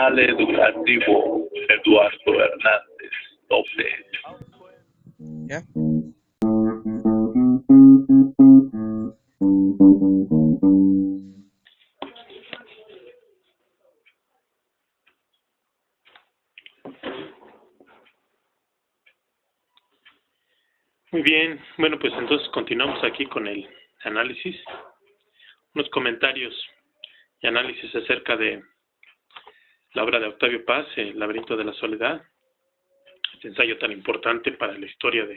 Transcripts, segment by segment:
Canal Educativo Eduardo Hernández López. ¿Ya? Muy bien, bueno, pues entonces continuamos aquí con el análisis, unos comentarios y análisis acerca de la obra de Octavio Paz, El laberinto de la soledad, este ensayo tan importante para la historia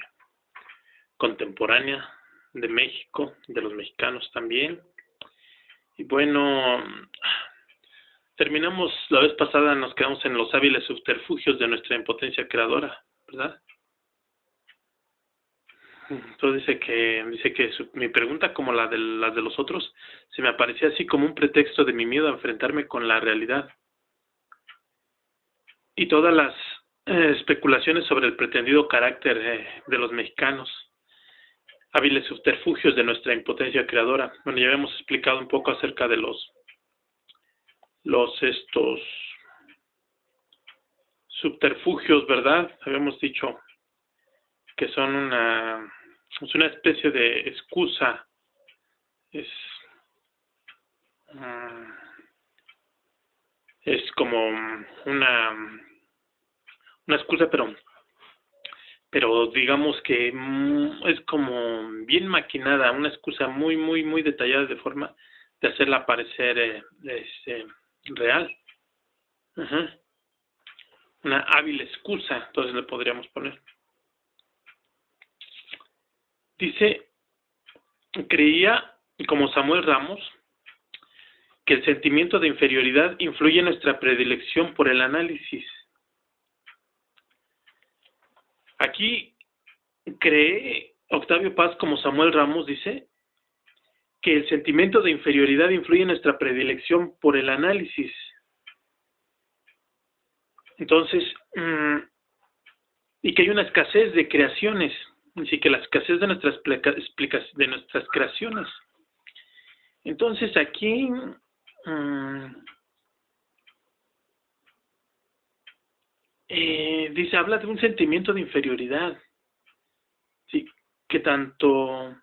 contemporánea de México, de los mexicanos también. Y bueno, terminamos la vez pasada, nos quedamos en los hábiles subterfugios de nuestra impotencia creadora, ¿verdad? Entonces dice que mi pregunta, como las de los otros, se me aparecía así como un pretexto de mi miedo a enfrentarme con la realidad. Y todas las especulaciones sobre el pretendido carácter de los mexicanos, hábiles subterfugios de nuestra impotencia creadora. Bueno, ya habíamos explicado un poco acerca de estos subterfugios, ¿verdad? Habíamos dicho que son una especie de excusa, es como una excusa, pero digamos que es como bien maquinada, una excusa muy, muy, muy detallada de forma de hacerla parecer real. Una hábil excusa, entonces le podríamos poner. Dice, creía, como Samuel Ramos, que el sentimiento de inferioridad influye en nuestra predilección por el análisis. Aquí cree Octavio Paz, como Samuel Ramos, dice que el sentimiento de inferioridad influye en nuestra predilección por el análisis. Entonces, y que hay una escasez de creaciones, así que la escasez de nuestras creaciones. Entonces aquí dice, habla de un sentimiento de inferioridad, sí, que tanto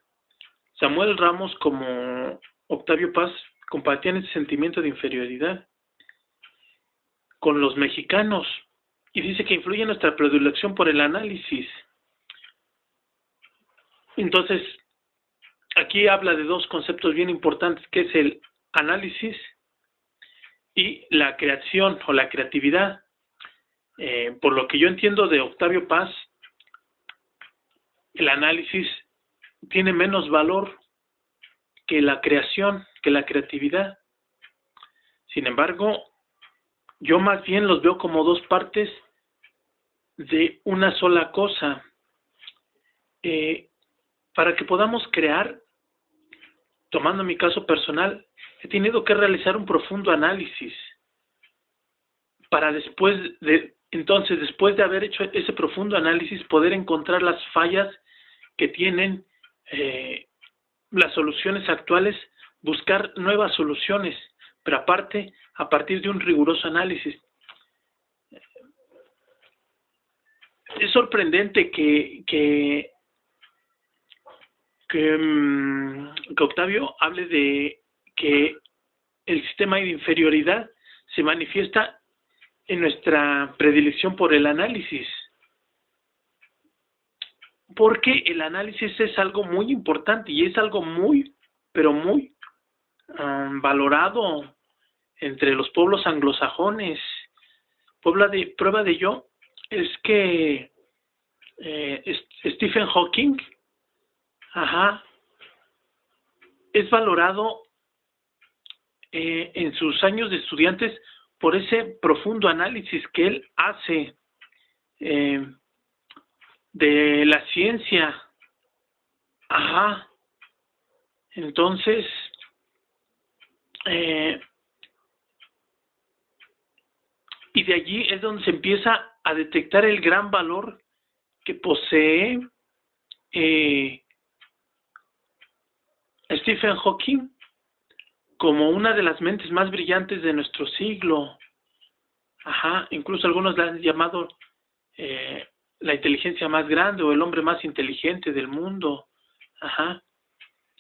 Samuel Ramos como Octavio Paz compartían ese sentimiento de inferioridad con los mexicanos, y dice que influye en nuestra predilección por el análisis. Entonces, aquí habla de dos conceptos bien importantes, que es el análisis y la creación o la creatividad. Por lo que yo entiendo de Octavio Paz, el análisis tiene menos valor que la creación, que la creatividad. Sin embargo, yo más bien los veo como dos partes de una sola cosa. Para que podamos crear, tomando mi caso personal, he tenido que realizar un profundo análisis para después de haber hecho ese profundo análisis, poder encontrar las fallas que tienen las soluciones actuales, buscar nuevas soluciones, pero aparte, a partir de un riguroso análisis. Es sorprendente que Octavio hable de que el sistema de inferioridad se manifiesta en nuestra predilección por el análisis, porque el análisis es algo muy importante y es algo muy, pero muy valorado entre los pueblos anglosajones. Prueba de ello es que Stephen Hawking es valorado en sus años de estudiantes por ese profundo análisis que él hace de la ciencia. Entonces, y de allí es donde se empieza a detectar el gran valor que posee Stephen Hawking como una de las mentes más brillantes de nuestro siglo. Ajá, incluso algunos la han llamado la inteligencia más grande o el hombre más inteligente del mundo. Ajá.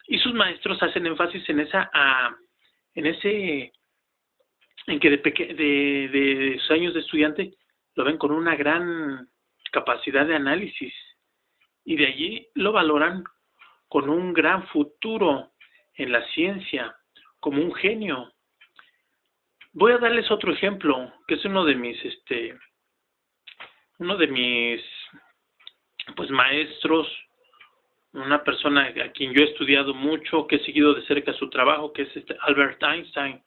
Y sus maestros hacen énfasis en en que de sus años de estudiante lo ven con una gran capacidad de análisis y de allí lo valoran con un gran futuro en la ciencia, como un genio. Voy a darles otro ejemplo, que es uno de mis pues maestros, una persona a quien yo he estudiado mucho, que he seguido de cerca su trabajo, que es Albert Einstein.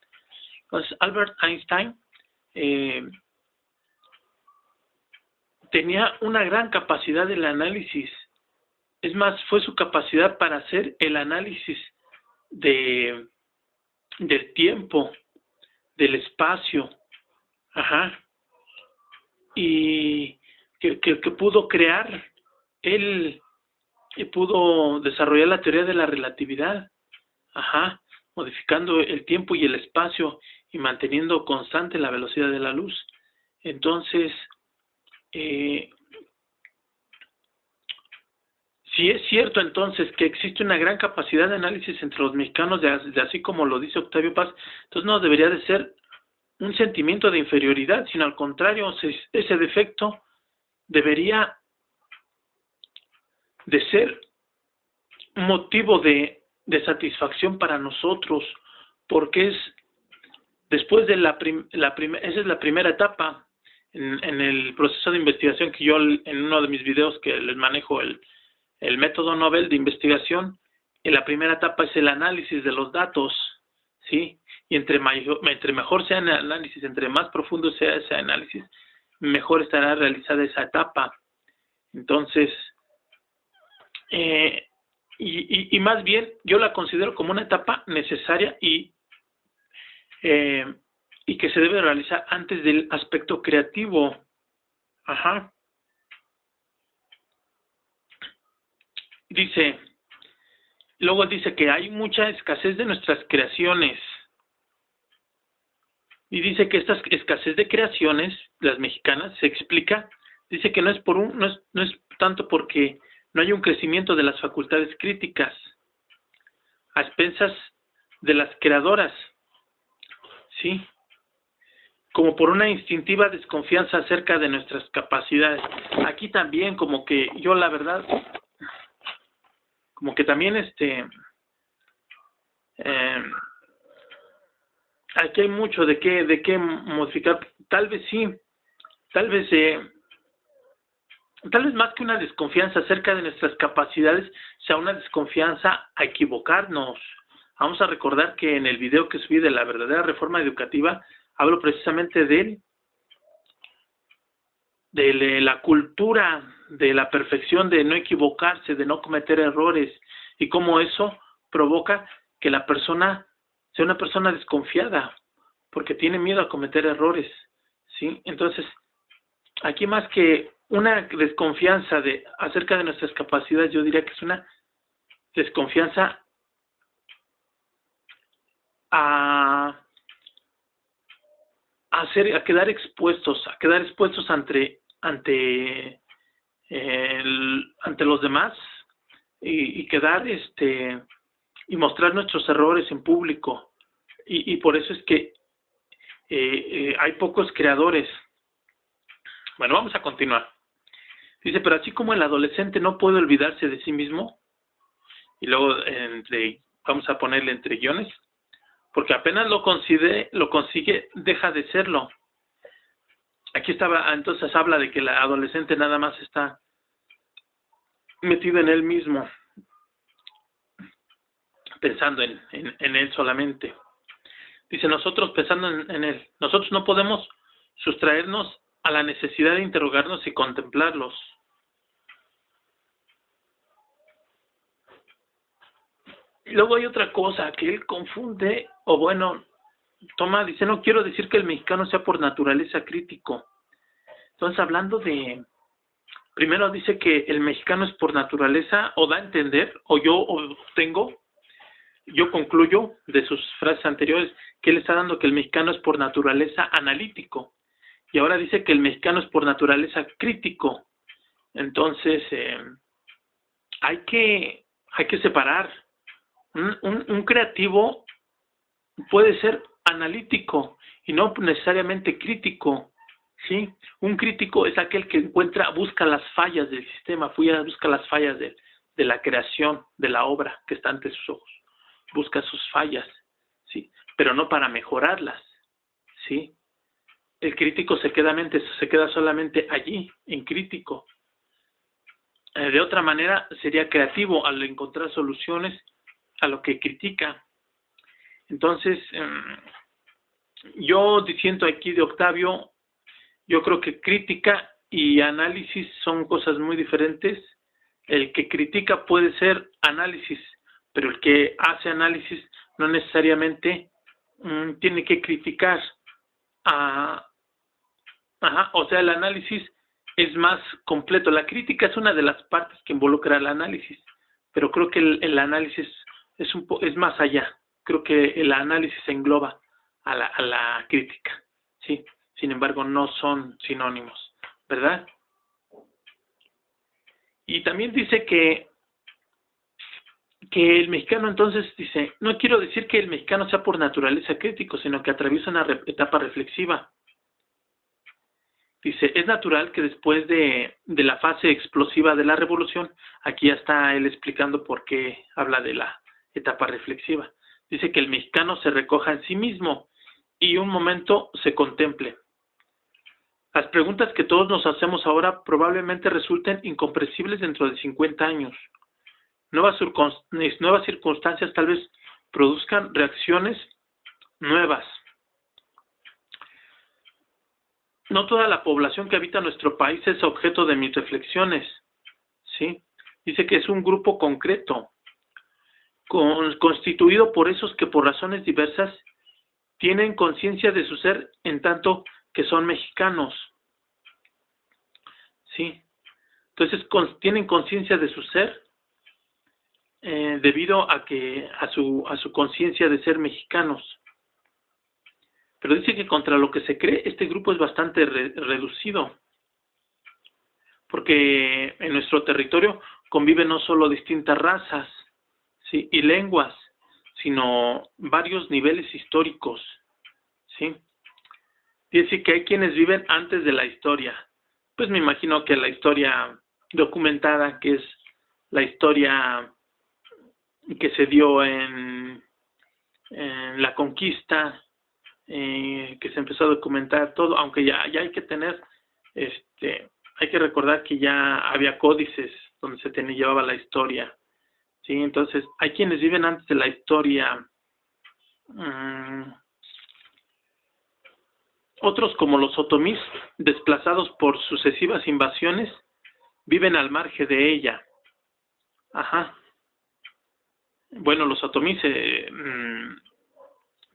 Entonces, Albert Einstein tenía una gran capacidad del análisis. Es más, fue su capacidad para hacer el análisis del tiempo, del espacio, ajá, y que pudo crear él y pudo desarrollar la teoría de la relatividad, ajá, modificando el tiempo y el espacio y manteniendo constante la velocidad de la luz. Entonces, si es cierto entonces que existe una gran capacidad de análisis entre los mexicanos, de así como lo dice Octavio Paz, entonces no debería de ser un sentimiento de inferioridad, sino al contrario, ese defecto debería de ser motivo de satisfacción para nosotros, porque es después de esa es la primera etapa en el proceso de investigación que yo en uno de mis videos que les manejo el método Nobel de investigación. En la primera etapa es el análisis de los datos, ¿sí? Y entre mejor sea el análisis, entre más profundo sea ese análisis, mejor estará realizada esa etapa. Entonces, y más bien yo la considero como una etapa necesaria y que se debe realizar antes del aspecto creativo. Ajá. Luego dice que hay mucha escasez de nuestras creaciones. Y dice que esta escasez de creaciones, las mexicanas, se explica, dice que no es tanto porque no hay un crecimiento de las facultades críticas a expensas de las creadoras, ¿sí? Como por una instintiva desconfianza acerca de nuestras capacidades. Aquí también como que yo la verdad, como que también aquí hay mucho de qué modificar. Tal vez sí, tal vez más que una desconfianza acerca de nuestras capacidades, sea una desconfianza a equivocarnos. Vamos a recordar que en el video que subí de la verdadera reforma educativa, hablo precisamente de la cultura de la perfección, de no equivocarse, de no cometer errores, y cómo eso provoca que la persona sea una persona desconfiada, porque tiene miedo a cometer errores, ¿sí? Entonces, aquí más que una desconfianza acerca de nuestras capacidades, yo diría que es una desconfianza a quedar expuestos ante los demás y quedar y mostrar nuestros errores en público, y por eso es que hay pocos creadores. Bueno, vamos a continuar. Dice, pero así como el adolescente no puede olvidarse de sí mismo, y luego vamos a ponerle entre guiones, porque apenas lo consigue, deja de serlo. Aquí entonces habla de que el adolescente nada más está metido en él mismo, pensando en él solamente. Dice, nosotros pensando en él, nosotros no podemos sustraernos a la necesidad de interrogarnos y contemplarlos. Y luego hay otra cosa que él confunde, o bueno, dice, no quiero decir que el mexicano sea por naturaleza crítico. Entonces, hablando primero dice que el mexicano es por naturaleza, o da a entender, yo concluyo de sus frases anteriores, que él está dando que el mexicano es por naturaleza analítico. y ahora dice que el mexicano es por naturaleza crítico. Entonces, hay que separar. Un creativo puede ser analítico y no necesariamente crítico, ¿sí? Un crítico es aquel que busca las fallas del sistema, busca las fallas de la creación, de la obra que está ante sus ojos. Busca sus fallas, ¿sí? Pero no para mejorarlas, ¿sí? El crítico se queda solamente allí, en crítico. De otra manera, sería creativo al encontrar soluciones a lo que critica. Entonces, yo diciendo aquí de Octavio, yo creo que crítica y análisis son cosas muy diferentes. El que critica puede ser análisis, pero el que hace análisis no necesariamente tiene que criticar. O sea, el análisis es más completo. La crítica es una de las partes que involucra el análisis, pero creo que el análisis es más allá. Creo que el análisis engloba a la crítica, ¿sí? Sin embargo, no son sinónimos, ¿verdad? Y también dice que el mexicano, entonces dice, no quiero decir que el mexicano sea por naturaleza crítico, sino que atraviesa una etapa reflexiva. Dice, es natural que después de la fase explosiva de la revolución, aquí ya está él explicando por qué habla de la etapa reflexiva. Dice que el mexicano se recoja en sí mismo y un momento se contemple. Las preguntas que todos nos hacemos ahora probablemente resulten incomprensibles dentro de 50 años. Nuevas circunstancias tal vez produzcan reacciones nuevas. No toda la población que habita nuestro país es objeto de mis reflexiones, ¿sí? Dice que es un grupo concreto, constituido por esos que por razones diversas tienen conciencia de su ser en tanto que son mexicanos, ¿sí? Entonces tienen conciencia de su ser debido a su conciencia de ser mexicanos. Pero dice que contra lo que se cree, este grupo es bastante reducido, porque en nuestro territorio conviven no solo distintas razas, ¿sí?, y lenguas, sino varios niveles históricos, ¿sí? Dice que hay quienes viven antes de la historia. Pues me imagino que la historia documentada, que es la historia que se dio en la conquista, que se empezó a documentar todo, aunque ya hay que tener, hay que recordar que ya había códices donde se llevaba la historia, ¿sí? Entonces, hay quienes viven antes de la historia. Otros, como los otomís, desplazados por sucesivas invasiones, viven al margen de ella. Bueno, los otomís,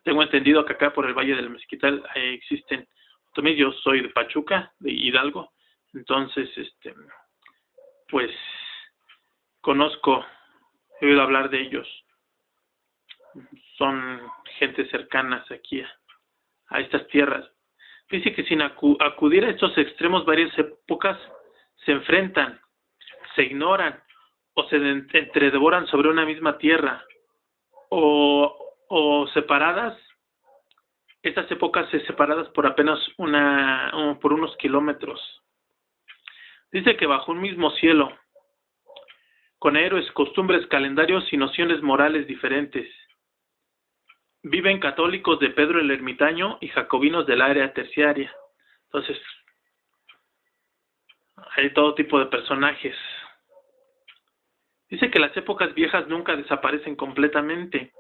tengo entendido que acá por el Valle del Mezquital existen otomís. Yo soy de Pachuca, de Hidalgo, entonces, pues, he oído hablar de ellos. Son gente cercanas aquí a estas tierras. Dice que sin acudir a estos extremos, varias épocas se enfrentan, se ignoran o se entredevoran sobre una misma tierra, o separadas. Estas épocas separadas por apenas por unos kilómetros. Dice que bajo un mismo cielo, con héroes, costumbres, calendarios y nociones morales diferentes, viven católicos de Pedro el Ermitaño y jacobinos del área terciaria. Entonces, hay todo tipo de personajes. Dice que las épocas viejas nunca desaparecen completamente.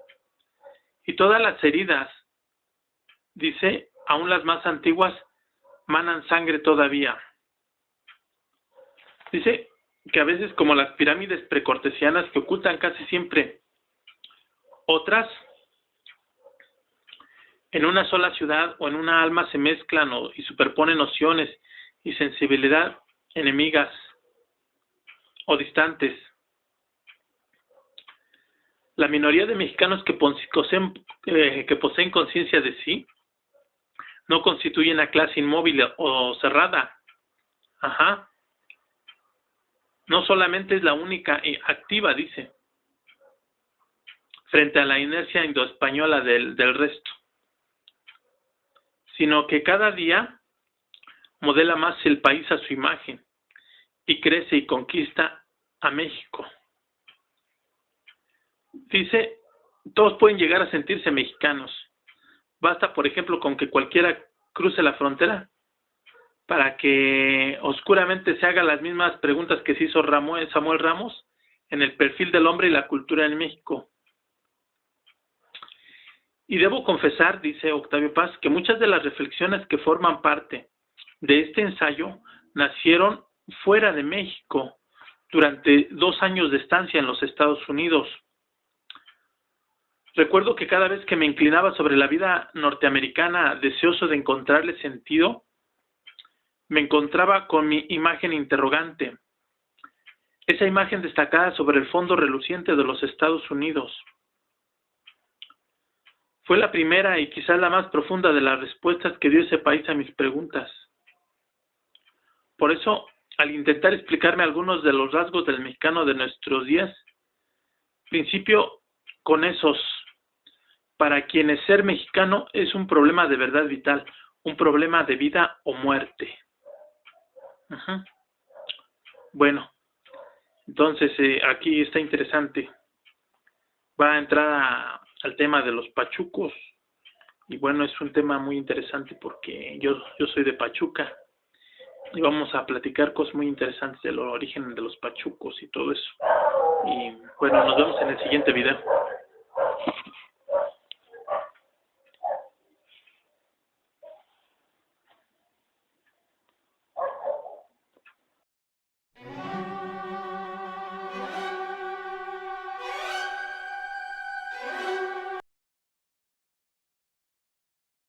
Y todas las heridas, dice, aún las más antiguas, manan sangre todavía. Dice que a veces, como las pirámides precortesianas que ocultan casi siempre otras, en una sola ciudad o en una alma se mezclan y superponen nociones y sensibilidad enemigas o distantes. La minoría de mexicanos que poseen conciencia de sí no constituye una clase inmóvil o cerrada. Ajá. No solamente es la única activa, dice, frente a la inercia indoespañola del resto, sino que cada día modela más el país a su imagen y crece y conquista a México. Dice, todos pueden llegar a sentirse mexicanos. Basta, por ejemplo, con que cualquiera cruce la frontera para que oscuramente se haga las mismas preguntas que se hizo Samuel Ramos en el perfil del hombre y la cultura en México. Y debo confesar, dice Octavio Paz, que muchas de las reflexiones que forman parte de este ensayo nacieron fuera de México durante 2 años de estancia en los Estados Unidos. Recuerdo que cada vez que me inclinaba sobre la vida norteamericana, deseoso de encontrarle sentido, me encontraba con mi imagen interrogante, esa imagen destacada sobre el fondo reluciente de los Estados Unidos. Fue la primera y quizás la más profunda de las respuestas que dio ese país a mis preguntas. Por eso, al intentar explicarme algunos de los rasgos del mexicano de nuestros días, principio con esos, para quienes ser mexicano es un problema de verdad vital, un problema de vida o muerte. Bueno, entonces aquí está interesante. Va a entrar al tema de los pachucos. Y bueno, es un tema muy interesante porque yo soy de Pachuca. Y vamos a platicar cosas muy interesantes del origen de los pachucos y todo eso. Y bueno, nos vemos en el siguiente video.